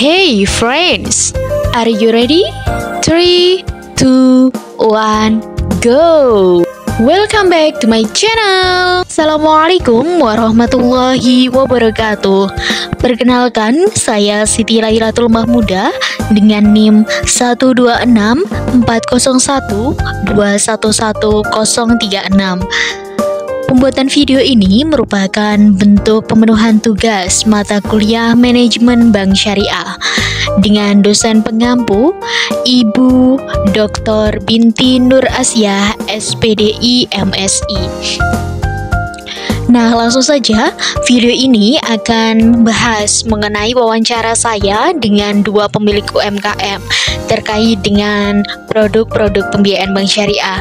Hey friends, are you ready? 3, 2, 1, go! Welcome back to my channel. Assalamualaikum warahmatullahi wabarakatuh. Perkenalkan, saya Siti Lailatul Mahmuda dengan NIM 12640121136. Pembuatan video ini merupakan bentuk pemenuhan tugas mata kuliah Manajemen Bank Syariah dengan dosen pengampu Ibu Dr. Binti Nur Asyah, SPDI MSI. Nah, langsung saja video ini akan membahas mengenai wawancara saya dengan dua pemilik UMKM terkait dengan produk-produk pembiayaan bank syariah.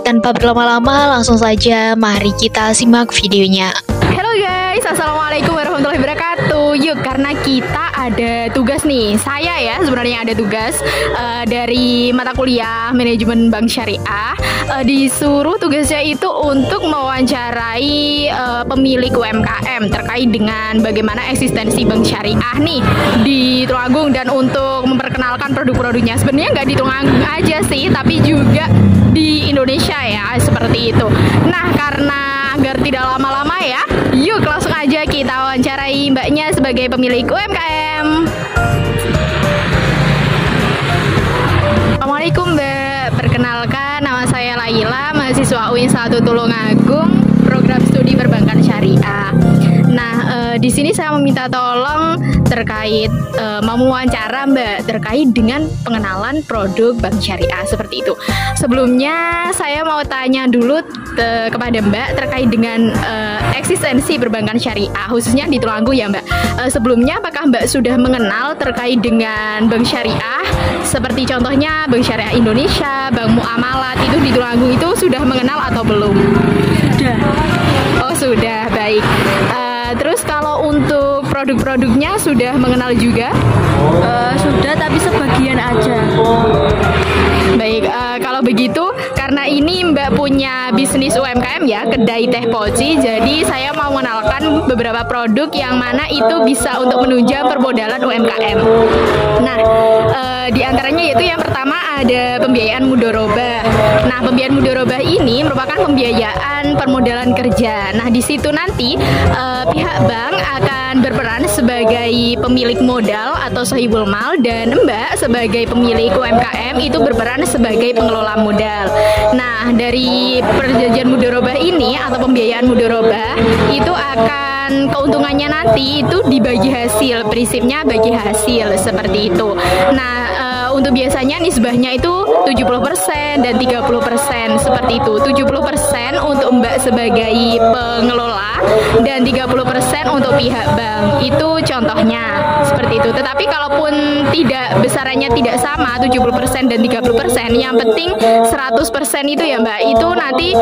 Tanpa berlama-lama, langsung saja mari kita simak videonya. Halo guys, assalamualaikum warahmatullahi wabarakatuh. Yuk, karena kita ada tugas nih. Saya ya sebenarnya ada tugas dari mata kuliah Manajemen Bank Syariah. Disuruh tugasnya itu untuk mewawancarai pemilik UMKM terkait dengan bagaimana eksistensi bank syariah nih di Tulungagung, dan untuk memperkenalkan produk-produknya. Sebenarnya nggak di Tulungagung aja sih, tapi juga di Indonesia ya, seperti itu. Nah, karena agar tidak lama-lama ya, yuk langsung aja kita wawancarai mbaknya sebagai pemilik UMKM. Assalamualaikum Mbak, perkenalkan nama saya Laila, mahasiswa UIN 1 Tulungagung, program studi perbankan syariah. Nah, di sini saya meminta tolong terkait mewawancara Mbak terkait dengan pengenalan produk bank syariah seperti itu. Sebelumnya saya mau tanya dulu kepada Mbak terkait dengan eksistensi perbankan syariah khususnya di Tulungagung ya Mbak. Sebelumnya apakah Mbak sudah mengenal terkait dengan bank syariah seperti contohnya Bank Syariah Indonesia, Bank Muamalat itu di Tulungagung itu sudah mengenal atau belum? Sudah. Oh sudah, baik. Terus kalau untuk produk-produknya sudah mengenal juga? Sudah, tapi sebagian aja. Baik, kalau begitu karena ini Mbak punya bisnis UMKM ya, kedai teh poci, jadi saya mau mengenalkan beberapa produk yang mana itu bisa untuk menunjang permodalan UMKM. Nah, di antaranya yaitu yang pertama ada pembiayaan mudharabah. Nah, pembiayaan mudharabah ini merupakan pembiayaan permodalan kerja. Nah, di situ nanti pihak bank akan berperan sebagai pemilik modal atau sahibul mal, dan Mbak sebagai pemilik UMKM itu berperan sebagai pengelola modal. Nah, dari perjanjian mudharabah ini atau pembiayaan mudharabah itu akan keuntungannya nanti itu dibagi hasil, prinsipnya bagi hasil seperti itu. Nah, untuk biasanya nisbahnya itu 70% dan 30% seperti itu. 70% untuk Mbak sebagai pengelola dan 30% untuk pihak bank. Itu contohnya seperti itu. Tetapi kalaupun tidak besarannya tidak sama 70% dan 30%, yang penting 100% itu ya Mbak, itu nanti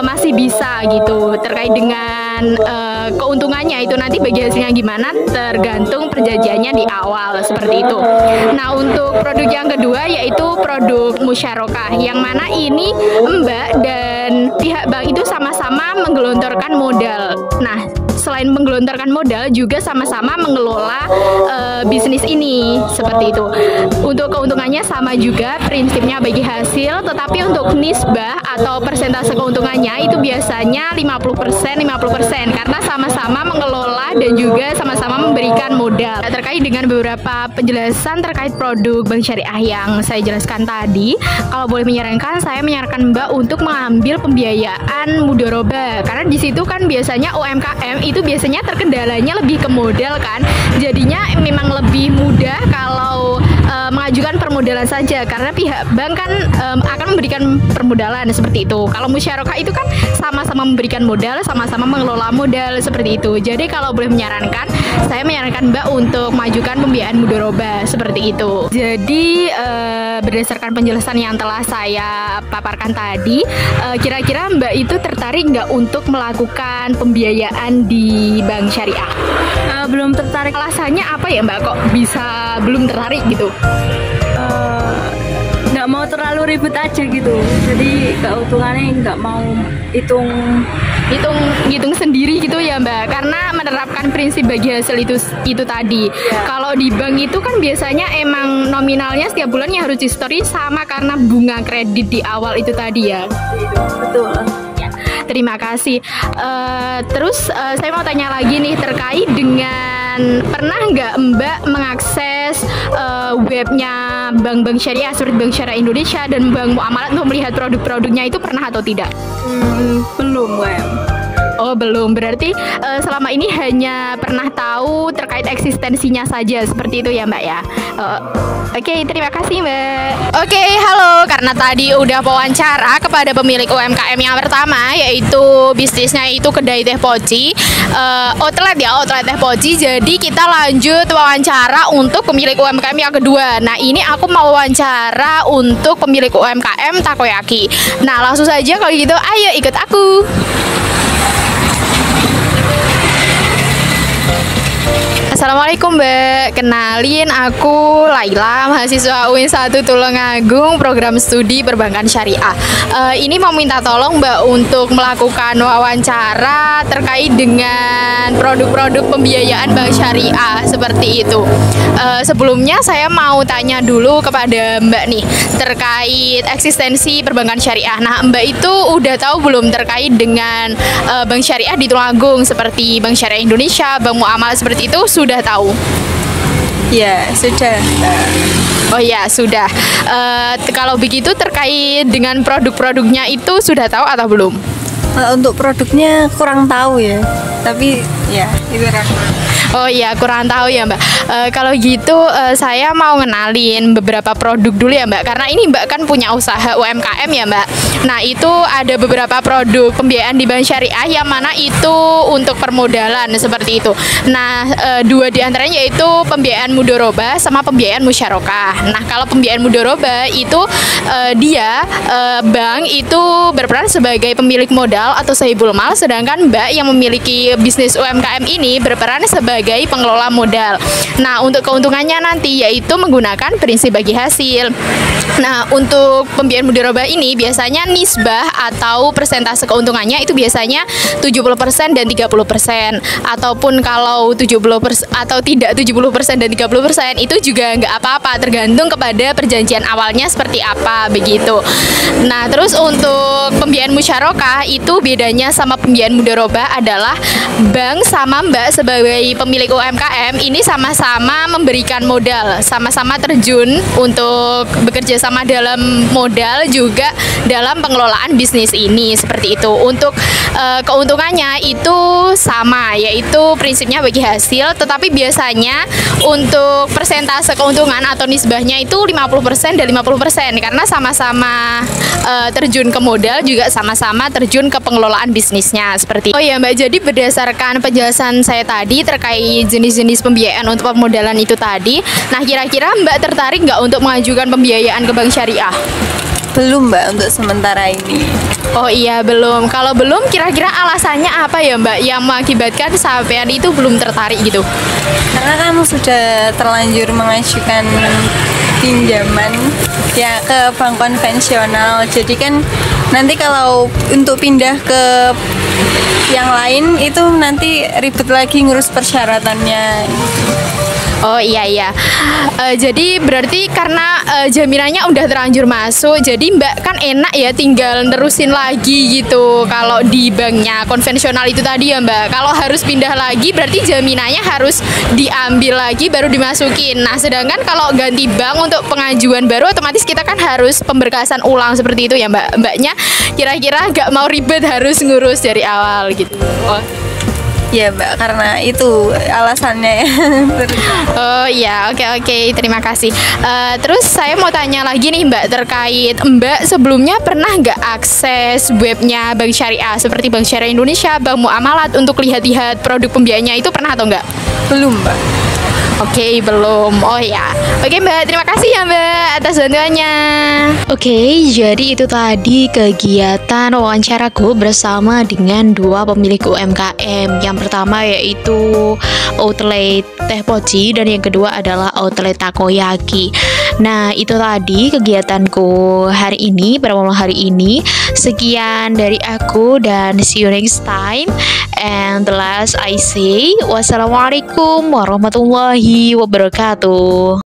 masih bisa gitu. Terkait dengan keuntungannya itu nanti bagi hasilnya gimana tergantung perjanjiannya di awal seperti itu. Nah, untuk produk yang kedua yaitu produk musyarakah, yang mana ini Mbak dan pihak bank itu sama-sama menggelontorkan modal. Nah, selain menggelontorkan modal juga sama-sama mengelola bisnis ini seperti itu. Untuk keuntungannya sama juga, prinsipnya bagi hasil, tetapi untuk nisbah atau persentase keuntungannya itu biasanya 50% karena sama-sama mengelola dan juga sama-sama memberikan modal. Terkait dengan beberapa penjelasan terkait produk bank syariah yang saya jelaskan tadi, kalau boleh menyarankan, saya menyarankan Mbak untuk mengambil pembiayaan mudharabah, karena di situ kan biasanya UMKM itu biasanya terkendalanya lebih ke modal kan, jadinya memang lebih mudah kalau mengajukan permodalan saja, karena pihak bank kan akan memberikan permodalan seperti itu. Kalau musyarakah itu kan sama-sama memberikan modal, sama-sama mengelola modal seperti itu. Jadi kalau boleh menyarankan, saya menyarankan Mbak untuk mengajukan pembiayaan mudharabah seperti itu. Jadi berdasarkan penjelasan yang telah saya paparkan tadi, kira-kira Mbak itu tertarik nggak untuk melakukan pembiayaan di bank syariah? Belum tertarik. Alasannya apa ya Mbak, kok bisa belum tertarik gitu? Nggak mau terlalu ribet aja gitu. Jadi keuntungannya nggak mau hitung hitung sendiri gitu ya Mbak, karena menerapkan prinsip bagi hasil itu tadi. Kalau di bank itu kan biasanya emang nominalnya setiap bulannya harus di-store sama karena bunga kredit di awal itu tadi ya. Betul. Terima kasih. Terus saya mau tanya lagi nih terkait dengan pernah nggak Mbak mengakses webnya bank-bank syariah seperti Bank Syariah Indonesia dan Bank Muamalat untuk melihat produk-produknya itu pernah atau tidak? Belum, Wem. Oh belum, berarti selama ini hanya pernah tahu terkait eksistensinya saja seperti itu ya Mbak ya. Oke, terima kasih Mbak. Oke, halo, karena tadi udah wawancara kepada pemilik UMKM yang pertama, yaitu bisnisnya itu kedai teh poci, outlet teh poci. Jadi kita lanjut wawancara untuk pemilik UMKM yang kedua. Nah ini aku mau wawancara untuk pemilik UMKM takoyaki. Nah langsung saja kalau gitu, ayo ikut aku. Assalamualaikum Mbak, kenalin aku Laila, mahasiswa UIN 1 Tulungagung, program studi perbankan syariah. Ini mau minta tolong Mbak untuk melakukan wawancara terkait dengan produk-produk pembiayaan bank syariah seperti itu. Sebelumnya saya mau tanya dulu kepada Mbak nih terkait eksistensi perbankan syariah. Nah Mbak itu udah tahu belum terkait dengan bank syariah di Tulungagung seperti Bank Syariah Indonesia, Bank Muamalat seperti itu sudah tahu? Ya, sudah. Oh ya, sudah. Kalau begitu terkait dengan produk-produknya itu sudah tahu atau belum? Untuk produknya kurang tahu ya. Tapi ya, itu kan. Oh iya, kurang tahu ya Mbak. Kalau gitu saya mau ngenalin beberapa produk dulu ya Mbak. Karena ini Mbak kan punya usaha UMKM ya Mbak. Nah itu ada beberapa produk pembiayaan di bank syariah yang mana itu untuk permodalan seperti itu. Nah dua di antaranya yaitu pembiayaan mudoroba sama pembiayaan musyarakah. Nah kalau pembiayaan mudoroba itu dia bank itu berperan sebagai pemilik modal atau sahibul mal, sedangkan Mbak yang memiliki bisnis UMKM ini berperan sebagai pengelola modal. Nah, untuk keuntungannya nanti yaitu menggunakan prinsip bagi hasil. Nah, untuk pembiayaan mudharabah ini biasanya nisbah atau persentase keuntungannya itu biasanya 70% dan 30%. Ataupun kalau 70% atau tidak 70% dan 30% itu juga nggak apa-apa, tergantung kepada perjanjian awalnya seperti apa begitu. Nah, terus untuk pembiayaan musyarakah itu bedanya sama pembiayaan mudharabah adalah bank sama Mbak sebagai pemilik UMKM ini sama-sama memberikan modal, sama-sama terjun untuk bekerja sama dalam modal juga dalam pengelolaan bisnis ini seperti itu. Untuk keuntungannya itu sama, yaitu prinsipnya bagi hasil, tetapi biasanya untuk persentase keuntungan atau nisbahnya itu 50% dan 50% karena sama-sama terjun ke modal juga sama-sama terjun ke pengelolaan bisnisnya seperti itu. Oh ya Mbak, jadi berdasarkan penjelasan saya tadi terkait jenis-jenis pembiayaan untuk permodalan itu tadi, nah kira-kira Mbak tertarik nggak untuk mengajukan pembiayaan ke bank syariah? Belum Mbak untuk sementara ini. Oh iya belum. Kalau belum, kira-kira alasannya apa ya Mbak yang mengakibatkan sampean itu belum tertarik gitu? Karena kan sudah terlanjur mengajukan pinjaman ya ke bank konvensional. Jadi kan nanti kalau untuk pindah ke yang lain itu nanti ribet lagi ngurus persyaratannya. Oh iya. Jadi berarti karena jaminannya udah terlanjur masuk, jadi Mbak kan enak ya tinggal nerusin lagi gitu. Kalau di banknya konvensional itu tadi ya Mbak, kalau harus pindah lagi berarti jaminannya harus diambil lagi baru dimasukin. Nah sedangkan kalau ganti bank untuk pengajuan baru otomatis kita kan harus pemberkasan ulang seperti itu ya Mbak. Mbaknya kira-kira nggak mau ribet harus ngurus dari awal gitu. Oh. Ya Mbak, karena itu alasannya. Oh iya, oke, terima kasih. Terus saya mau tanya lagi nih Mbak terkait Mbak sebelumnya pernah nggak akses webnya Bank Syariah seperti Bank Syariah Indonesia, Bank Muamalat untuk lihat-lihat produk pembiayaannya itu pernah atau enggak? Belum Mbak. Oke, belum. Oh ya. Oke Mbak, terima kasih ya Mbak atas bantuannya. Oke, jadi itu tadi kegiatan wawancaraku bersama dengan dua pemilik UMKM. Yang pertama yaitu outlet teh poci dan yang kedua adalah outlet takoyaki. Nah, itu tadi kegiatanku hari ini, pada malam hari ini. Sekian dari aku dan see you next time. And the last I say, wassalamualaikum warahmatullahi wabarakatuh.